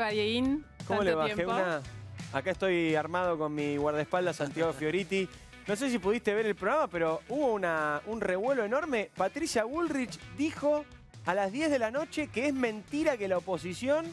va, Dieguín? ¿Cómo le va, tiempo? Geuna? Acá estoy armado con mi guardaespaldas, Santiago Fioriti. No sé si pudiste ver el programa, pero hubo un revuelo enorme. Patricia Bullrich dijo a las 10 de la noche que es mentira que la oposición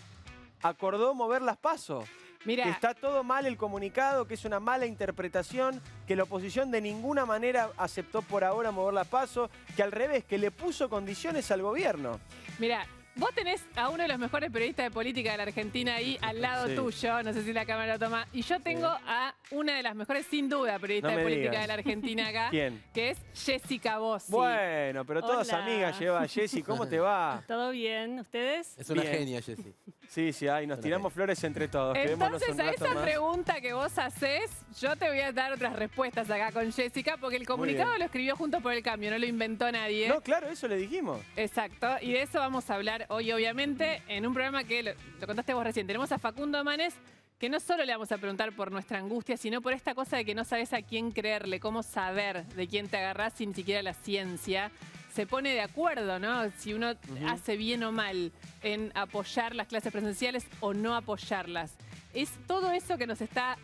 acordó mover las PASO. Mira, Que está todo mal el comunicado, que es una mala interpretación, que la oposición de ninguna manera aceptó por ahora mover las PASO, que al revés, que le puso condiciones al gobierno. mira, vos tenés a uno de los mejores periodistas de política de la Argentina ahí al lado Sí. tuyo, no sé si la cámara lo toma, y yo tengo a una de las mejores, sin duda, periodistas No de me política digas. de la Argentina acá, ¿Quién? que es Jessica Bossi. Bueno, pero todas Hola. amigas lleva. Jessy, ¿cómo te va? ¿Todo bien? ¿Ustedes? Es una Bien. genia, Jessy. Sí, sí, ay, nos tiramos flores entre todos. Quedémonos Entonces, un a rato esa más. pregunta que vos hacés, yo te voy a dar otras respuestas acá con Jessica, porque el comunicado bien. lo escribió Juntos por el Cambio, no lo inventó nadie. No, claro, eso le dijimos. Exacto, y de eso vamos a hablar hoy, obviamente, en un programa que lo contaste vos recién. Tenemos a Facundo Manes, que no solo le vamos a preguntar por nuestra angustia, sino por esta cosa de que no sabes a quién creerle, cómo saber de quién te agarrás sin siquiera la ciencia se pone de acuerdo, ¿no? Si uno hace bien o mal en apoyar las clases presenciales o no apoyarlas. Es todo eso que nos está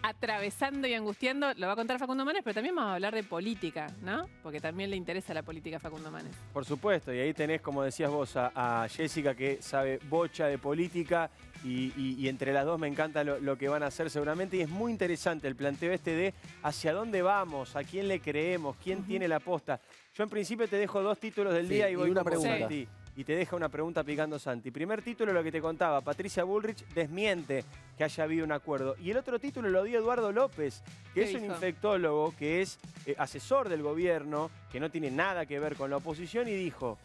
atravesando y angustiando, lo va a contar Facundo Manes, pero también vamos a hablar de política, ¿no? Porque también le interesa la política a Facundo Manes. Por supuesto, y ahí tenés, como decías vos, a Jessica que sabe bocha de política y entre las dos me encanta lo que van a hacer seguramente y es muy interesante el planteo este de hacia dónde vamos, a quién le creemos, quién tiene la posta. Yo en principio te dejo dos títulos del Sí, día y y voy una con pregunta. Santi. Y te deja una pregunta picando Santi. Primer título, lo que te contaba, Patricia Bullrich desmiente que haya habido un acuerdo. Y el otro título lo dio Eduardo López, que ¿Qué es un dijo? infectólogo, que es asesor del gobierno, que no tiene nada que ver con la oposición, y dijo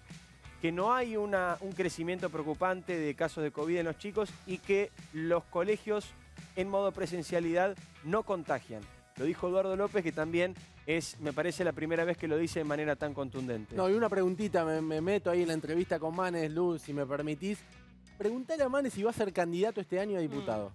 que no hay un crecimiento preocupante de casos de COVID en los chicos y que los colegios en modo presencialidad no contagian. Lo dijo Eduardo López, que también es, me parece, la primera vez que lo dice de manera tan contundente. No, y una preguntita, me meto ahí en la entrevista con Manes, Luz, si me permitís. Preguntale a Manes si va a ser candidato este año a diputado.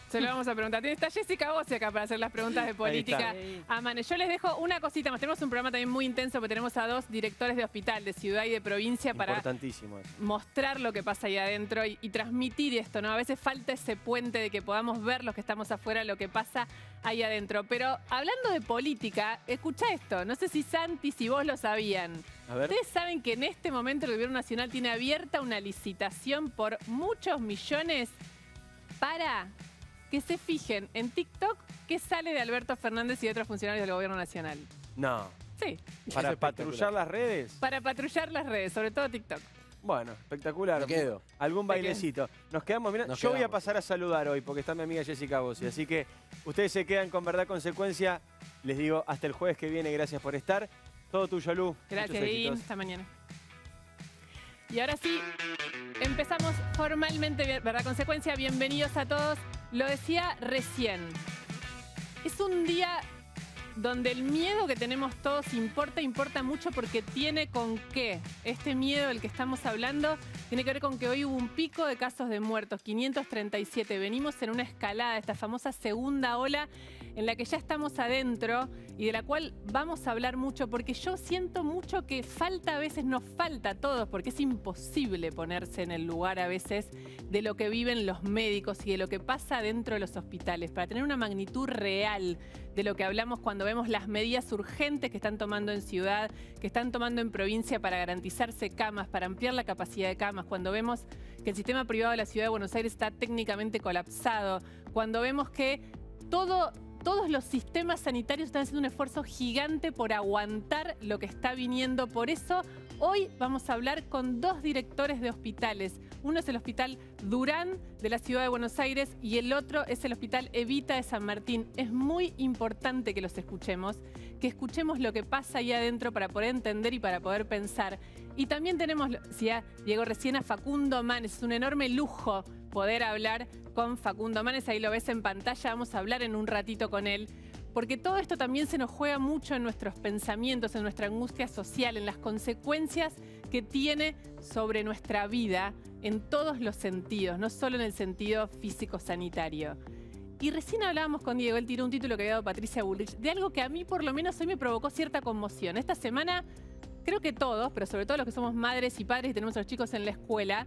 Se lo vamos a preguntar. Está Jessica Bossi acá para hacer las preguntas de política a Manes. Yo les dejo una cosita más. Tenemos un programa también muy intenso, porque tenemos a dos directores de hospital, de ciudad y de provincia, para Importantísimo eso. mostrar lo que pasa ahí adentro y transmitir esto, ¿no? A veces falta ese puente de que podamos ver los que estamos afuera lo que pasa ahí adentro. Pero hablando de política, escucha esto. No sé si Santi, si vos lo sabían. A ver. Ustedes saben que en este momento el Gobierno Nacional tiene abierta una licitación por muchos millones para que se fijen en TikTok qué sale de Alberto Fernández y de otros funcionarios del Gobierno Nacional. No. Sí, ¿Para Es patrullar espectacular. las redes? para patrullar las redes, sobre todo TikTok. Bueno, espectacular. Me quedo. Algún ¿De qué? bailecito. Nos quedamos mirando. Nos Yo voy a quedamos. pasar a saludar hoy porque está mi amiga Jessica Bossi. Así que ustedes se quedan con Verdad Consecuencia. Les digo hasta el jueves que viene. Gracias por estar. Todo tuyo, Lu. Gracias, Muchos Dieguín. éxitos. Hasta mañana. Y ahora sí, empezamos formalmente, ¿verdad? Consecuencia, bienvenidos a todos. Lo decía recién. Es un día donde el miedo que tenemos todos importa mucho porque tiene con qué. Este miedo del que estamos hablando tiene que ver con que hoy hubo un pico de casos de muertos, 537. Venimos en una escalada, esta famosa segunda ola en la que ya estamos adentro y de la cual vamos a hablar mucho porque yo siento mucho que falta a veces, nos falta a todos, porque es imposible ponerse en el lugar a veces de lo que viven los médicos y de lo que pasa dentro de los hospitales, para tener una magnitud real de lo que hablamos cuando vemos las medidas urgentes que están tomando en ciudad, que están tomando en provincia para garantizarse camas, para ampliar la capacidad de camas, cuando vemos que el sistema privado de la Ciudad de Buenos Aires está técnicamente colapsado, cuando vemos que todos los sistemas sanitarios están haciendo un esfuerzo gigante por aguantar lo que está viniendo. Por eso, hoy vamos a hablar con dos directores de hospitales. Uno es el Hospital Durán de la Ciudad de Buenos Aires y el otro es el Hospital Evita de San Martín. Es muy importante que los escuchemos, que escuchemos lo que pasa ahí adentro para poder entender y para poder pensar. Y también tenemos, decía Diego recién, a Facundo Manes. Es un enorme lujo poder hablar con Facundo Manes. Ahí lo ves en pantalla, vamos a hablar en un ratito con él. Porque todo esto también se nos juega mucho en nuestros pensamientos, en nuestra angustia social, en las consecuencias que tiene sobre nuestra vida en todos los sentidos, no solo en el sentido físico-sanitario. Y recién hablábamos con Diego, él tiró un título que había dado Patricia Bullrich, de algo que a mí por lo menos hoy me provocó cierta conmoción. Esta semana, creo que todos, pero sobre todo los que somos madres y padres y tenemos a los chicos en la escuela,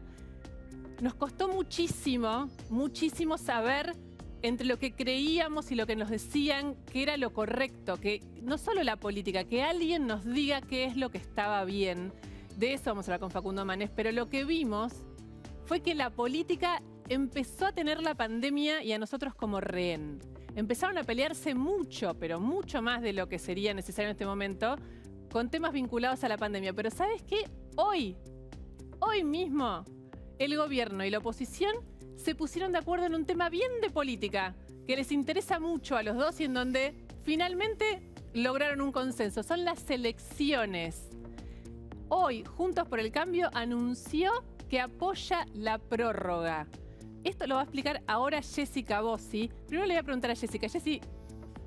nos costó muchísimo, muchísimo saber entre lo que creíamos y lo que nos decían que era lo correcto, que no solo la política, que alguien nos diga qué es lo que estaba bien. De eso vamos a hablar con Facundo Manes, pero lo que vimos fue que la política empezó a tener la pandemia y a nosotros como rehén. Empezaron a pelearse mucho, pero mucho más de lo que sería necesario en este momento, con temas vinculados a la pandemia. Pero ¿sabes qué? Hoy mismo, el gobierno y la oposición se pusieron de acuerdo en un tema bien de política, que les interesa mucho a los dos y en donde finalmente lograron un consenso. Son las elecciones. Hoy, Juntos por el Cambio anunció que apoya la prórroga. Esto lo va a explicar ahora Jessica Bossi. Primero le voy a preguntar a Jessica. Jessy,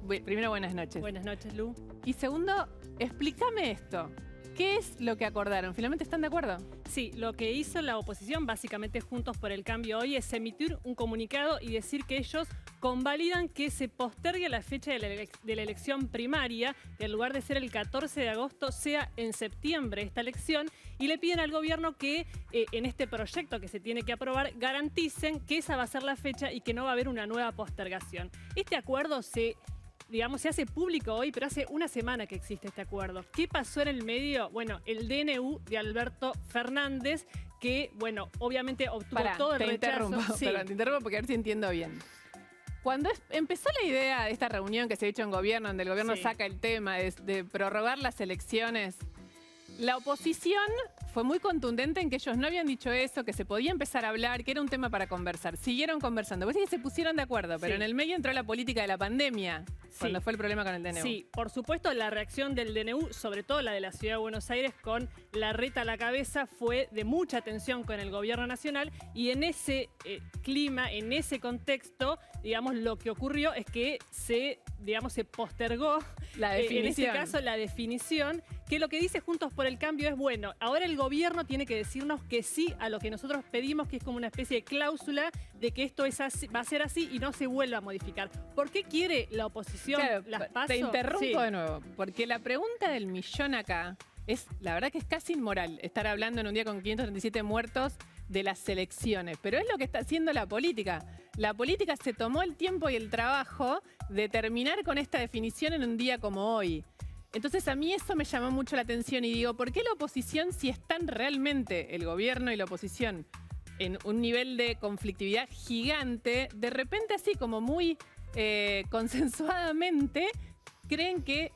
primero buenas noches. Buenas noches, Lu. Y segundo, explícame esto. ¿Qué es lo que acordaron? ¿Finalmente están de acuerdo? Sí, lo que hizo la oposición, básicamente Juntos por el Cambio hoy, es emitir un comunicado y decir que ellos convalidan que se postergue la fecha de la elección primaria, que en lugar de ser el 14 de agosto sea en septiembre esta elección, y le piden al gobierno que en este proyecto que se tiene que aprobar garanticen que esa va a ser la fecha y que no va a haber una nueva postergación. Este acuerdo se hace público hoy, pero hace una semana que existe este acuerdo. ¿Qué pasó en el medio? Bueno, el DNU de Alberto Fernández, que, bueno, obviamente obtuvo todo el rechazo. Te interrumpo porque a ver si entiendo bien. Cuando empezó la idea de esta reunión que se ha hecho en gobierno, donde el gobierno saca el tema de prorrogar las elecciones, la oposición fue muy contundente en que ellos no habían dicho eso, que se podía empezar a hablar, que era un tema para conversar. Siguieron conversando. Parece que se pusieron de acuerdo, pero en el medio entró la política de la pandemia, cuando fue el problema con el DNU. Sí, por supuesto, la reacción del DNU, sobre todo la de la Ciudad de Buenos Aires, con la reta a la cabeza, fue de mucha tensión con el gobierno nacional, y en ese clima, en ese contexto, digamos, lo que ocurrió es que se postergó, la definición. en este caso, la definición, que lo que dice Juntos por el Cambio es, bueno, ahora el gobierno tiene que decirnos que sí a lo que nosotros pedimos, que es como una especie de cláusula de que esto es así, va a ser así y no se vuelva a modificar. ¿Por qué quiere la oposición las PASO? Te interrumpo de nuevo, porque la pregunta del millón acá es, la verdad que es casi inmoral estar hablando en un día con 537 muertos de las elecciones, pero es lo que está haciendo la política. La política se tomó el tiempo y el trabajo de terminar con esta definición en un día como hoy. Entonces a mí eso me llamó mucho la atención y digo, ¿por qué la oposición, si están realmente el gobierno y la oposición en un nivel de conflictividad gigante, de repente así como muy consensuadamente creen que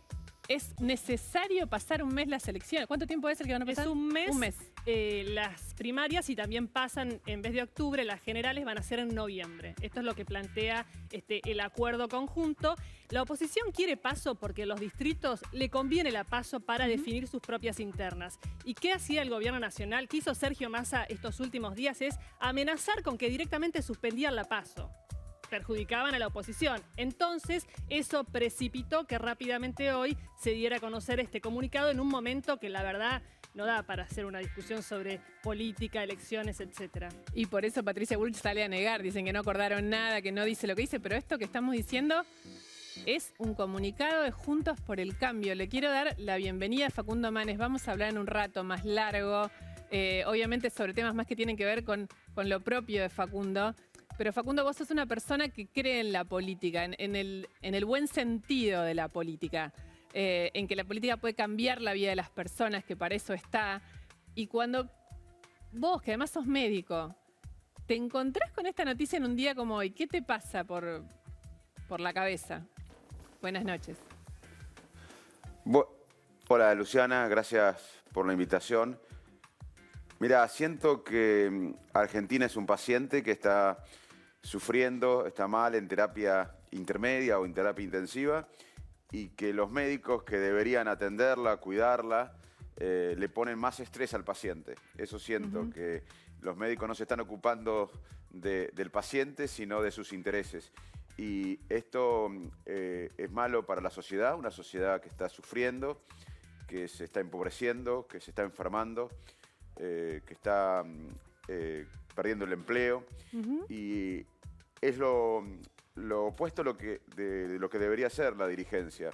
es necesario pasar un mes las elecciones? ¿Cuánto tiempo es el que van a pasar? Es un mes. Un mes. Las primarias, y también pasan, en vez de octubre, las generales van a ser en noviembre. Esto es lo que plantea el acuerdo conjunto. La oposición quiere PASO porque a los distritos le conviene la PASO para definir sus propias internas. ¿Y qué hacía el gobierno nacional? ¿Qué hizo Sergio Massa estos últimos días? Es amenazar con que directamente suspendían la PASO. Perjudicaban a la oposición. Entonces, eso precipitó que rápidamente hoy se diera a conocer este comunicado en un momento que la verdad no da para hacer una discusión sobre política, elecciones, etcétera. Y por eso Patricia Bullrich sale a negar, dicen que no acordaron nada, que no dice lo que dice, pero esto que estamos diciendo es un comunicado de Juntos por el Cambio. Le quiero dar la bienvenida a Facundo Manes. Vamos a hablar en un rato más largo, obviamente sobre temas más que tienen que ver con lo propio de Facundo. Pero Facundo, vos sos una persona que cree en la política, en el buen sentido de la política, en que la política puede cambiar la vida de las personas, que para eso está. Y cuando vos, que además sos médico, te encontrás con esta noticia en un día como hoy, ¿qué te pasa por la cabeza? Buenas noches. Hola, Luciana, gracias por la invitación. Mira, siento que Argentina es un paciente que está sufriendo, está mal en terapia intermedia o en terapia intensiva, y que los médicos que deberían atenderla, cuidarla, le ponen más estrés al paciente. Eso siento, que los médicos no se están ocupando del paciente, sino de sus intereses. Y esto es malo para la sociedad, una sociedad que está sufriendo, que se está empobreciendo, que se está enfermando, que está perdiendo el empleo. Y es lo opuesto de lo que debería ser la dirigencia.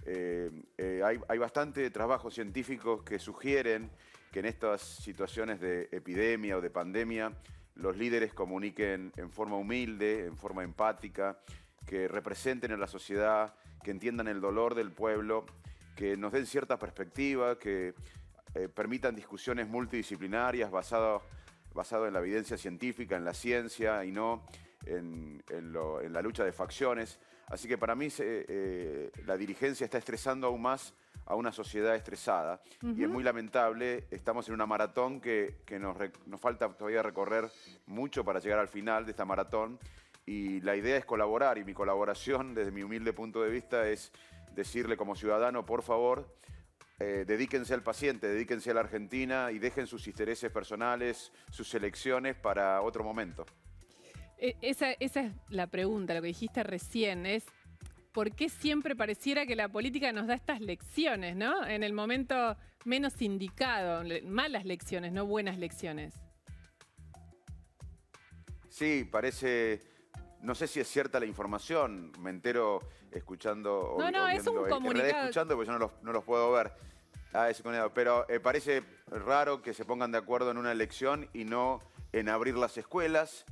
Hay bastante trabajos científicos que sugieren que en estas situaciones de epidemia o de pandemia los líderes comuniquen en forma humilde, en forma empática, que representen a la sociedad, que entiendan el dolor del pueblo, que nos den cierta perspectiva, que permitan discusiones multidisciplinarias basadas en la evidencia científica, en la ciencia y no en la lucha de facciones. Así que para mí la dirigencia está estresando aún más a una sociedad estresada. Y es muy lamentable, estamos en una maratón que nos falta todavía recorrer mucho para llegar al final de esta maratón. Y la idea es colaborar, y mi colaboración, desde mi humilde punto de vista, es decirle como ciudadano, por favor, dedíquense al paciente, dedíquense a la Argentina y dejen sus intereses personales, sus elecciones para otro momento. Esa es la pregunta, lo que dijiste recién, es ¿por qué siempre pareciera que la política nos da estas lecciones, ¿no? En el momento menos indicado, malas lecciones, no buenas lecciones. Sí, parece... No sé si es cierta la información, me entero escuchando... No, es un comunicado. Escuchando porque yo no los puedo ver. Pero parece raro que se pongan de acuerdo en una elección y no en abrir las escuelas,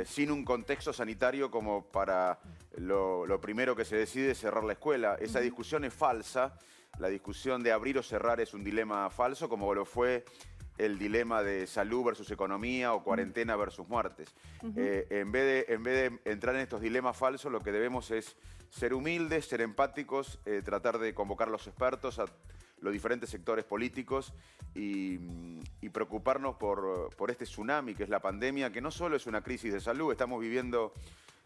sin un contexto sanitario como para lo primero que se decide es cerrar la escuela. Esa discusión es falsa. La discusión de abrir o cerrar es un dilema falso, como lo fue el dilema de salud versus economía o cuarentena versus muertes. En vez de entrar en estos dilemas falsos, lo que debemos es ser humildes, ser empáticos, tratar de convocar a los expertos, a los diferentes sectores políticos y preocuparnos por este tsunami que es la pandemia, que no solo es una crisis de salud, estamos viviendo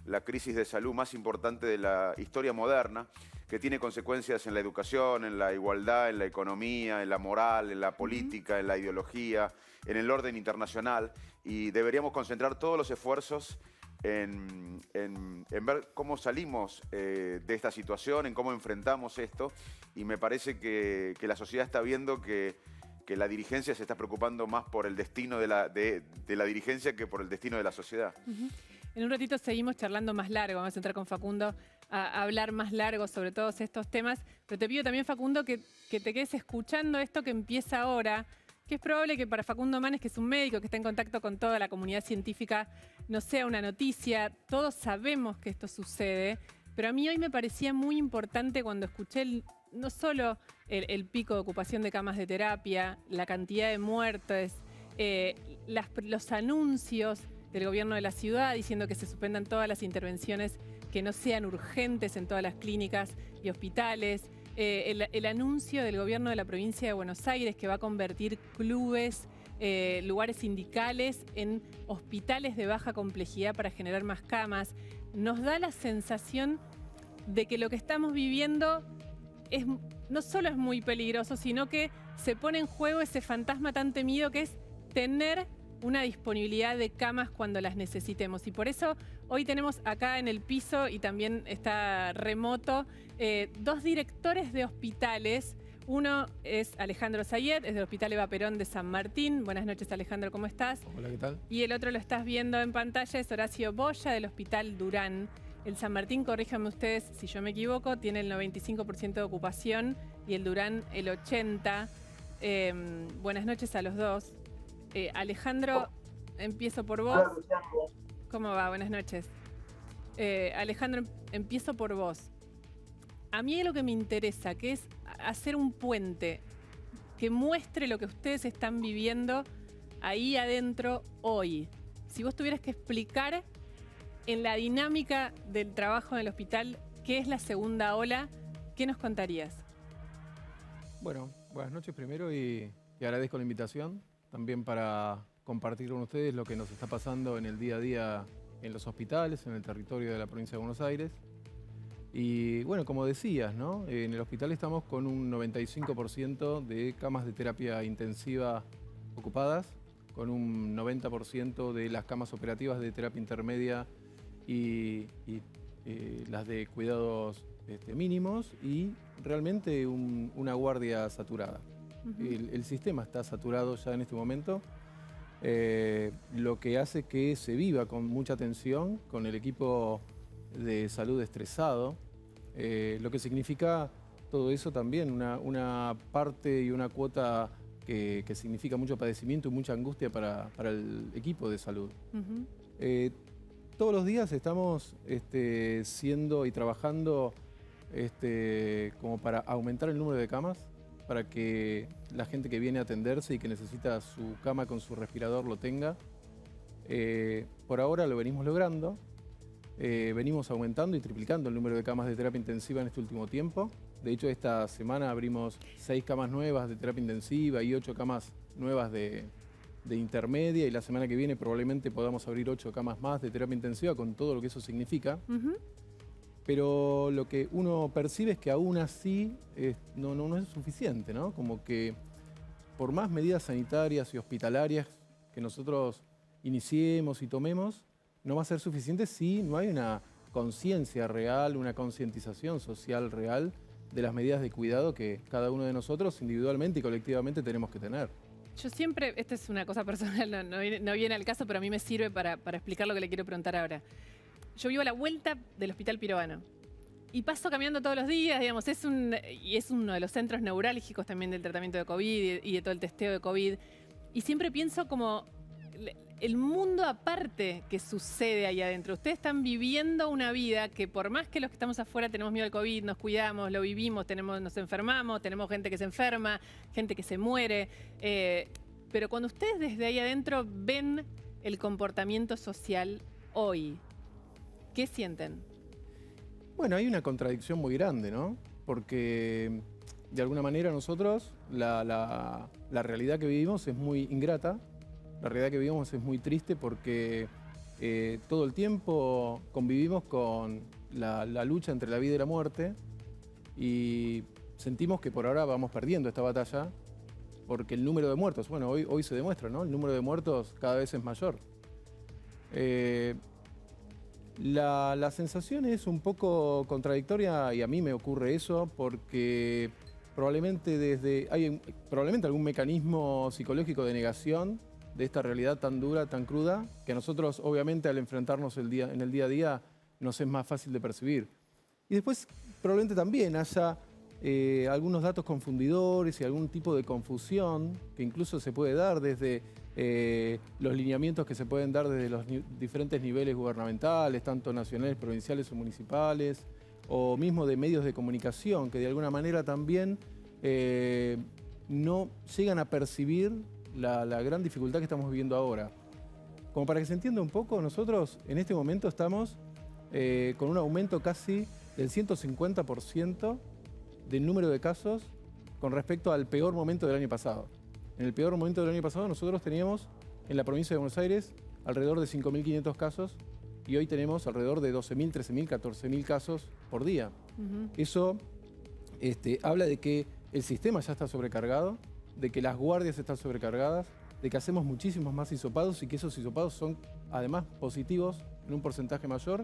la crisis de salud más importante de la historia moderna, que tiene consecuencias en la educación, en la igualdad, en la economía, en la moral, en la política, en la ideología, en el orden internacional. Y deberíamos concentrar todos los esfuerzos en ver cómo salimos de esta situación, en cómo enfrentamos esto. Y me parece que la sociedad está viendo que la dirigencia se está preocupando más por el destino de la dirigencia que por el destino de la sociedad. En un ratito seguimos charlando más largo, vamos a entrar con Facundo a hablar más largo sobre todos estos temas, pero te pido también, Facundo, que te quedes escuchando esto que empieza ahora, que es probable que para Facundo Manes, que es un médico que está en contacto con toda la comunidad científica, no sea una noticia. Todos sabemos que esto sucede, pero a mí hoy me parecía muy importante cuando escuché no solo el pico de ocupación de camas de terapia, la cantidad de muertes, los anuncios del gobierno de la ciudad diciendo que se suspendan todas las intervenciones que no sean urgentes en todas las clínicas y hospitales, el anuncio del gobierno de la provincia de Buenos Aires que va a convertir clubes, lugares sindicales en hospitales de baja complejidad para generar más camas, nos da la sensación de que lo que estamos viviendo no solo es muy peligroso, sino que se pone en juego ese fantasma tan temido que es tener una disponibilidad de camas cuando las necesitemos. Y por eso hoy tenemos acá en el piso, y también está remoto, dos directores de hospitales. Uno es Alejandro Zayed, es del Hospital Eva Perón de San Martín. Buenas noches, Alejandro, ¿cómo estás? Hola, ¿qué tal? Y el otro lo estás viendo en pantalla, es Horacio Boya, del Hospital Durán. El San Martín, corríjanme ustedes si yo me equivoco, tiene el 95% de ocupación y el Durán el 80%. Buenas noches a los dos. Alejandro, empiezo por vos. ¿Cómo va? Buenas noches. Alejandro, empiezo por vos. A mí es lo que me interesa, que es hacer un puente que muestre lo que ustedes están viviendo ahí adentro hoy. Si vos tuvieras que explicar en la dinámica del trabajo en el hospital qué es la segunda ola, ¿qué nos contarías? Bueno, buenas noches primero y agradezco la invitación también para compartir con ustedes lo que nos está pasando en el día a día en los hospitales, en el territorio de la provincia de Buenos Aires. Y bueno, como decías, ¿no? En el hospital estamos con un 95% de camas de terapia intensiva ocupadas, con un 90% de las camas operativas de terapia intermedia y las de cuidados mínimos, y realmente una guardia saturada. El sistema está saturado ya en este momento, lo que hace que se viva con mucha tensión, con el equipo de salud estresado, lo que significa todo eso también, una parte y una cuota que significa mucho padecimiento y mucha angustia para el equipo de salud. Todos los días estamos siendo y trabajando como para aumentar el número de camas, para que la gente que viene a atenderse y que necesita su cama con su respirador lo tenga. Por ahora lo venimos logrando. Venimos aumentando y triplicando el número de camas de terapia intensiva en este último tiempo. De hecho, esta semana abrimos 6 camas nuevas de terapia intensiva y 8 camas nuevas de intermedia, y la semana que viene probablemente podamos abrir 8 camas más de terapia intensiva con todo lo que eso significa. Pero lo que uno percibe es que aún así no es suficiente, ¿no? Como que por más medidas sanitarias y hospitalarias que nosotros iniciemos y tomemos, no va a ser suficiente si no hay una conciencia real, una concientización social real de las medidas de cuidado que cada uno de nosotros individualmente y colectivamente tenemos que tener. Yo siempre, esta es una cosa personal, no viene al caso, pero a mí me sirve para explicar lo que le quiero preguntar ahora. Yo vivo a la vuelta del Hospital Pirovano y paso caminando todos los días, digamos, es uno de los centros neurálgicos también del tratamiento de COVID y de todo el testeo de COVID. Y siempre pienso como el mundo aparte que sucede ahí adentro. Ustedes están viviendo una vida que por más que los que estamos afuera tenemos miedo al COVID, nos cuidamos, lo vivimos, nos enfermamos, tenemos gente que se enferma, gente que se muere. Pero cuando ustedes desde ahí adentro ven el comportamiento social hoy, ¿qué sienten? Bueno, hay una contradicción muy grande, ¿no? Porque de alguna manera nosotros, la realidad que vivimos es muy ingrata. La realidad que vivimos es muy triste porque todo el tiempo convivimos con la lucha entre la vida y la muerte, y sentimos que por ahora vamos perdiendo esta batalla porque el número de muertos, bueno, hoy se demuestra, ¿no? El número de muertos cada vez es mayor. La sensación es un poco contradictoria, y a mí me ocurre eso porque probablemente hay algún mecanismo psicológico de negación de esta realidad tan dura, tan cruda, que a nosotros obviamente al enfrentarnos en el día a día nos es más fácil de percibir. Y después probablemente también haya algunos datos confundidores y algún tipo de confusión que incluso se puede dar desde los lineamientos que se pueden dar desde los diferentes niveles gubernamentales, tanto nacionales, provinciales o municipales, o mismo de medios de comunicación, que de alguna manera también no llegan a percibir la gran dificultad que estamos viviendo ahora. Como para que se entienda un poco, nosotros en este momento estamos con un aumento casi del 150% del número de casos con respecto al peor momento del año pasado. En el peor momento del año pasado nosotros teníamos en la provincia de Buenos Aires alrededor de 5.500 casos, y hoy tenemos alrededor de 12.000, 13.000, 14.000 casos por día. Eso habla de que el sistema ya está sobrecargado, de que las guardias están sobrecargadas, de que hacemos muchísimos más hisopados y que esos hisopados son además positivos en un porcentaje mayor,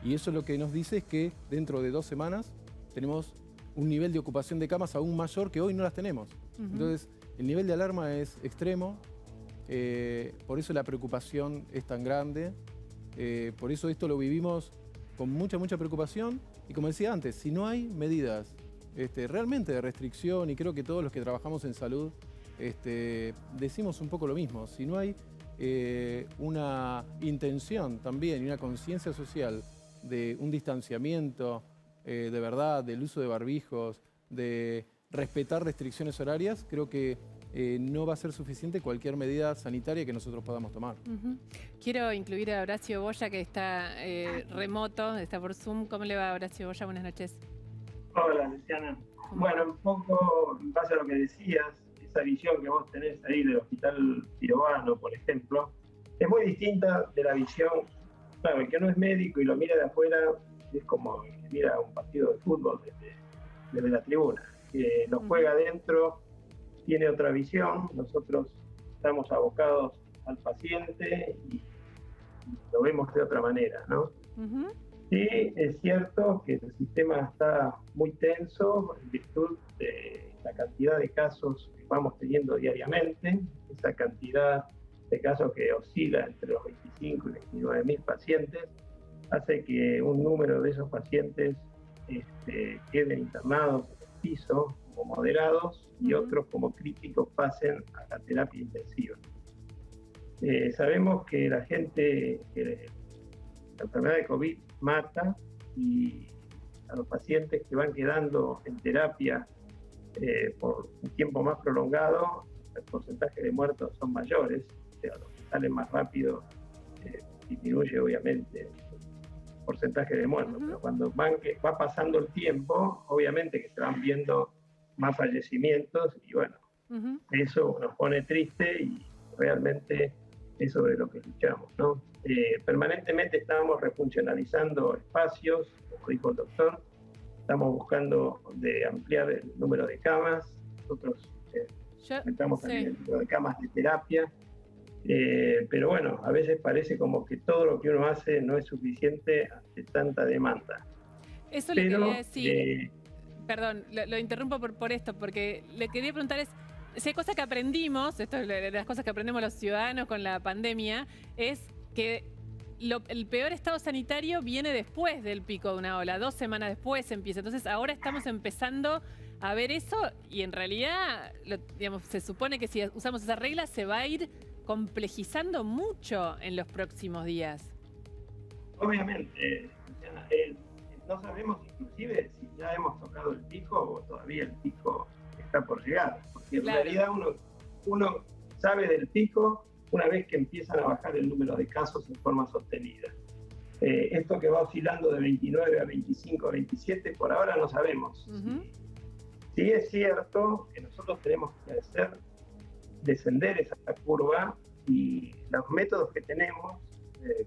y eso lo que nos dice es que dentro de 2 semanas tenemos un nivel de ocupación de camas aún mayor que hoy no las tenemos. Entonces el nivel de alarma es extremo, por eso la preocupación es tan grande, por eso esto lo vivimos con mucha preocupación, y como decía antes, si no hay medidas realmente de restricción, y creo que todos los que trabajamos en salud decimos un poco lo mismo, si no hay una intención también y una conciencia social de un distanciamiento de verdad, del uso de barbijos, de respetar restricciones horarias, creo que no va a ser suficiente cualquier medida sanitaria que nosotros podamos tomar. Quiero incluir a Horacio Boya, que está remoto, está por Zoom. ¿Cómo le va, Horacio Boya? Buenas noches. Hola, Luciana. Bueno, un poco en base a lo que decías, esa visión que vos tenés ahí del Hospital Pirovano, por ejemplo, es muy distinta de la visión, claro, el que no es médico y lo mira de afuera, es como el que mira un partido de fútbol desde la tribuna. Que lo juega adentro, tiene otra visión, nosotros estamos abocados al paciente y lo vemos de otra manera, ¿no? Sí, es cierto que el sistema está muy tenso en virtud de la cantidad de casos que vamos teniendo diariamente, esa cantidad de casos que oscila entre los 25 y 29.000 pacientes, hace que un número de esos pacientes queden internados en el piso, como moderados y otros como críticos pasen a la terapia intensiva. Sabemos que la enfermedad de COVID mata, y a los pacientes que van quedando en terapia por un tiempo más prolongado, el porcentaje de muertos son mayores, o sea, los que salen más rápido disminuye obviamente el porcentaje de muertos, pero cuando va pasando el tiempo, obviamente que se van viendo más fallecimientos, y bueno, eso nos pone triste, y realmente es sobre lo que luchamos, ¿no? Permanentemente estamos refuncionalizando espacios, como dijo el doctor, estamos buscando de ampliar el número de camas, nosotros aumentamos también el número de camas de terapia, pero bueno, a veces parece como que todo lo que uno hace no es suficiente ante tanta demanda. Eso le quería decir, perdón, lo interrumpo por esto, porque le quería preguntar si hay cosas que aprendimos, esto es de las cosas que aprendemos los ciudadanos con la pandemia, es que el peor estado sanitario viene después del pico de una ola, 2 semanas después empieza. Entonces ahora estamos empezando a ver eso, y en realidad, digamos, se supone que si usamos esa regla se va a ir complejizando mucho en los próximos días. Obviamente, no sabemos inclusive si ya hemos tocado el pico o todavía el pico está por llegar, porque en realidad uno sabe del pico una vez que empiezan a bajar el número de casos en forma sostenida. Esto que va oscilando de 29 a 25 a 27, por ahora no sabemos. Sí es cierto que nosotros tenemos que descender esa curva, y los métodos que tenemos,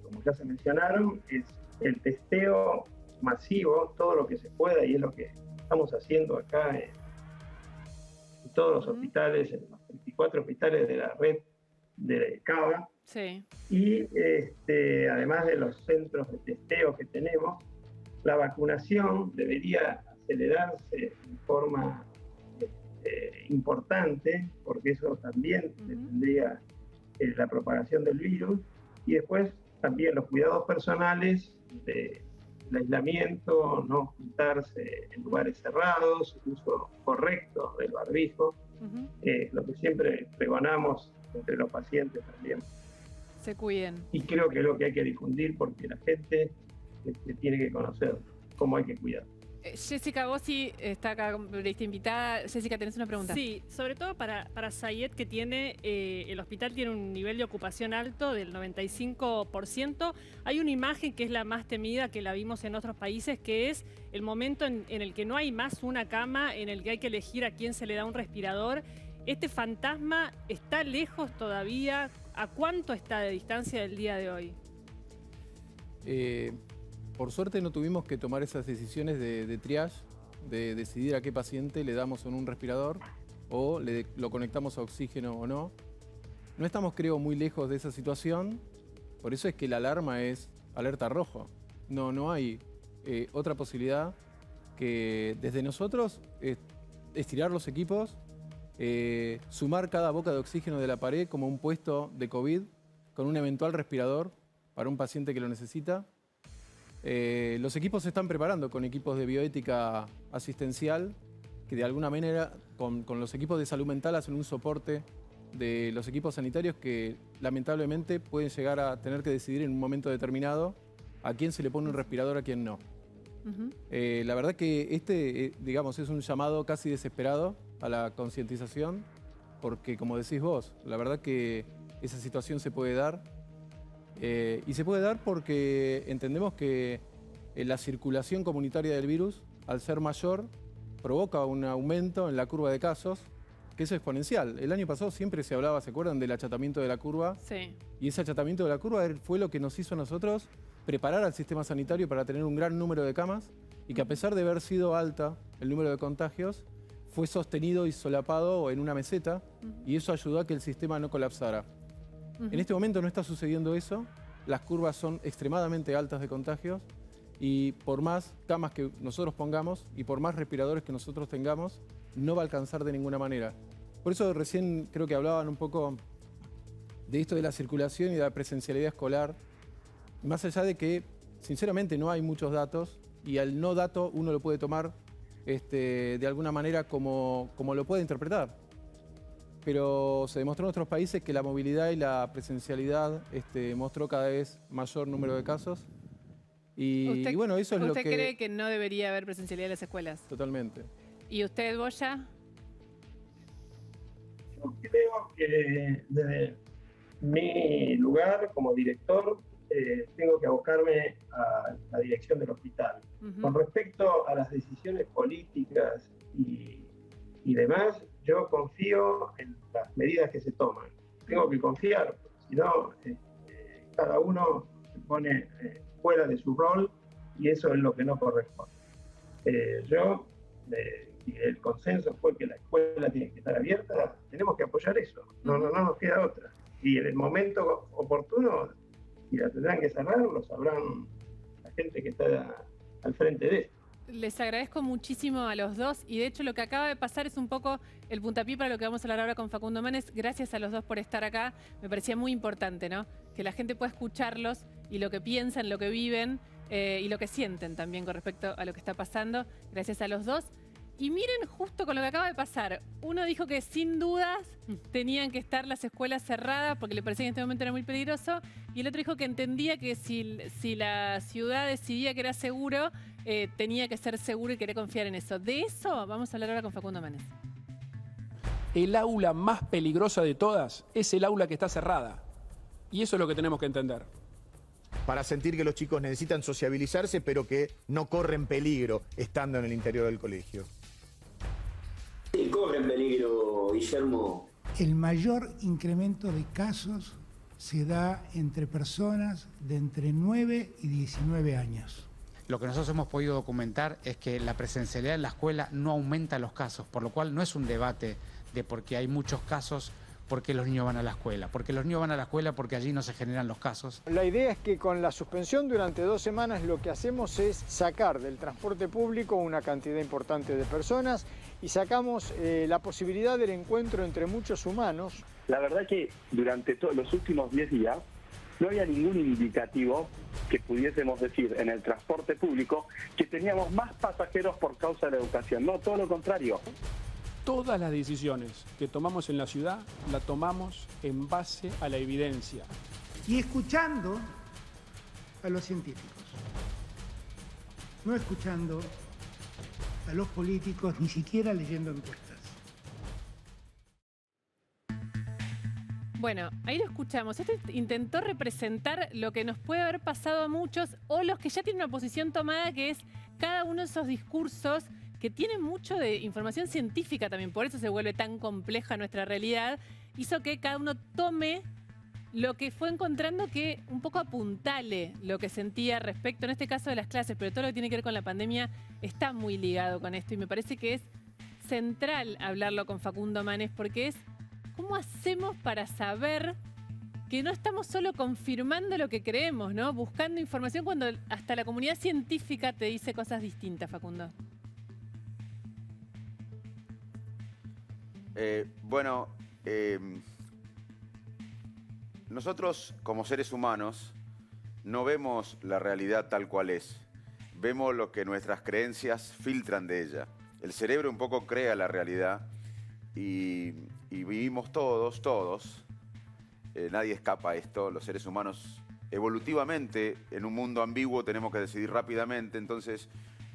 como ya se mencionaron, es el testeo masivo, todo lo que se pueda, y es lo que estamos haciendo acá en todos los hospitales, en los 24 hospitales de la red de Cava. Sí. Y además de los centros de testeo que tenemos, la vacunación debería acelerarse en forma importante, porque eso también detendría la propagación del virus. Y después también los cuidados personales, el aislamiento, no juntarse en lugares cerrados, el uso correcto del barbijo, lo que siempre pregonamos entre los pacientes también. Se cuiden. Y creo que es lo que hay que difundir, porque la gente tiene que conocer cómo hay que cuidar. Jessica Bossi está acá, invitada. Jessica, ¿tenés una pregunta? Sí, sobre todo para Sayed, que tiene el hospital tiene un nivel de ocupación alto del 95%. Hay una imagen que es la más temida, que la vimos en otros países, que es el momento en el que no hay más una cama, en el que hay que elegir a quién se le da un respirador. ¿Este fantasma está lejos todavía? ¿A cuánto está de distancia del día de hoy? Por suerte no tuvimos que tomar esas decisiones de triage, de decidir a qué paciente le damos un respirador o lo conectamos a oxígeno o no. No estamos, creo, muy lejos de esa situación, por eso es que la alarma es alerta rojo. No hay otra posibilidad que desde nosotros estirar los equipos, sumar cada boca de oxígeno de la pared como un puesto de COVID con un eventual respirador para un paciente que lo necesita. Los equipos se están preparando con equipos de bioética asistencial que de alguna manera con los equipos de salud mental hacen un soporte de los equipos sanitarios que lamentablemente pueden llegar a tener que decidir en un momento determinado a quién se le pone un respirador, a quién no. La verdad que digamos, es un llamado casi desesperado a la concientización, porque como decís vos, la verdad que esa situación se puede dar. Y se puede dar porque entendemos que la circulación comunitaria del virus, al ser mayor, provoca un aumento en la curva de casos, que es exponencial. El año pasado siempre se hablaba, ¿se acuerdan?, del achatamiento de la curva. Sí. Y ese achatamiento de la curva fue lo que nos hizo a nosotros preparar al sistema sanitario para tener un gran número de camas, y que a pesar de haber sido alta el número de contagios, fue sostenido y solapado en una meseta, y eso ayudó a que el sistema no colapsara. En este momento no está sucediendo eso, las curvas son extremadamente altas de contagios, y por más camas que nosotros pongamos y por más respiradores que nosotros tengamos, no va a alcanzar de ninguna manera. Por eso recién creo que hablaban un poco de esto de la circulación y de la presencialidad escolar, más allá de que sinceramente no hay muchos datos, y al no dato uno lo puede tomar de alguna manera como lo puede interpretar. Pero se demostró en otros países que la movilidad y la presencialidad mostró cada vez mayor número de casos. Y bueno, eso es lo que... ¿Usted cree que no debería haber presencialidad en las escuelas? Totalmente. ¿Y usted, Boya? Yo creo que desde mi lugar como director tengo que abocarme a la dirección del hospital. Con respecto a las decisiones políticas y demás, yo confío en las medidas que se toman. Tengo que confiar, si no, cada uno se pone fuera de su rol y eso es lo que no corresponde. Si el consenso fue que la escuela tiene que estar abierta, tenemos que apoyar eso. No nos queda otra. Y en el momento oportuno, si la tendrán que cerrar, lo sabrán la gente que está al frente de esto. Les agradezco muchísimo a los dos y de hecho lo que acaba de pasar es un poco el puntapié para lo que vamos a hablar ahora con Facundo Manes. Gracias a los dos por estar acá. Me parecía muy importante, ¿no? Que la gente pueda escucharlos y lo que piensan, lo que viven y lo que sienten también con respecto a lo que está pasando. Gracias a los dos. Y miren justo con lo que acaba de pasar. Uno dijo que sin dudas tenían que estar las escuelas cerradas porque le parecía que en este momento era muy peligroso. Y el otro dijo que entendía que si la ciudad decidía que era seguro, tenía que ser seguro y quería confiar en eso. De eso vamos a hablar ahora con Facundo Manes. El aula más peligrosa de todas es el aula que está cerrada. Y eso es lo que tenemos que entender. Para sentir que los chicos necesitan sociabilizarse, pero que no corren peligro estando en el interior del colegio. Sí, corren peligro, Guillermo. El mayor incremento de casos se da entre personas de entre 9 y 19 años. Lo que nosotros hemos podido documentar es que la presencialidad en la escuela no aumenta los casos, por lo cual no es un debate de por qué hay muchos casos, por qué los niños van a la escuela. Porque los niños van a la escuela porque allí no se generan los casos. La idea es que con la suspensión durante 2 semanas lo que hacemos es sacar del transporte público una cantidad importante de personas y sacamos la posibilidad del encuentro entre muchos humanos. La verdad que durante todos los últimos 10 días no había ningún indicativo que pudiésemos decir en el transporte público que teníamos más pasajeros por causa de la educación. No, todo lo contrario. Todas las decisiones que tomamos en la ciudad, la tomamos en base a la evidencia. Y escuchando a los científicos, no escuchando a los políticos, ni siquiera leyendo encuestas. Bueno, ahí lo escuchamos. Este intentó representar lo que nos puede haber pasado a muchos o los que ya tienen una posición tomada, que es cada uno de esos discursos que tienen mucho de información científica también, por eso se vuelve tan compleja nuestra realidad, hizo que cada uno tome lo que fue encontrando que un poco apuntale lo que sentía respecto, en este caso de las clases, pero todo lo que tiene que ver con la pandemia está muy ligado con esto y me parece que es central hablarlo con Facundo Manes porque es cómo hacemos para saber que no estamos solo confirmando lo que creemos, ¿no? Buscando información cuando hasta la comunidad científica te dice cosas distintas, Facundo. Nosotros como seres humanos no vemos la realidad tal cual es. Vemos lo que nuestras creencias filtran de ella. El cerebro un poco crea la realidad y vivimos todos. Nadie escapa a esto. Los seres humanos evolutivamente en un mundo ambiguo tenemos que decidir rápidamente. Entonces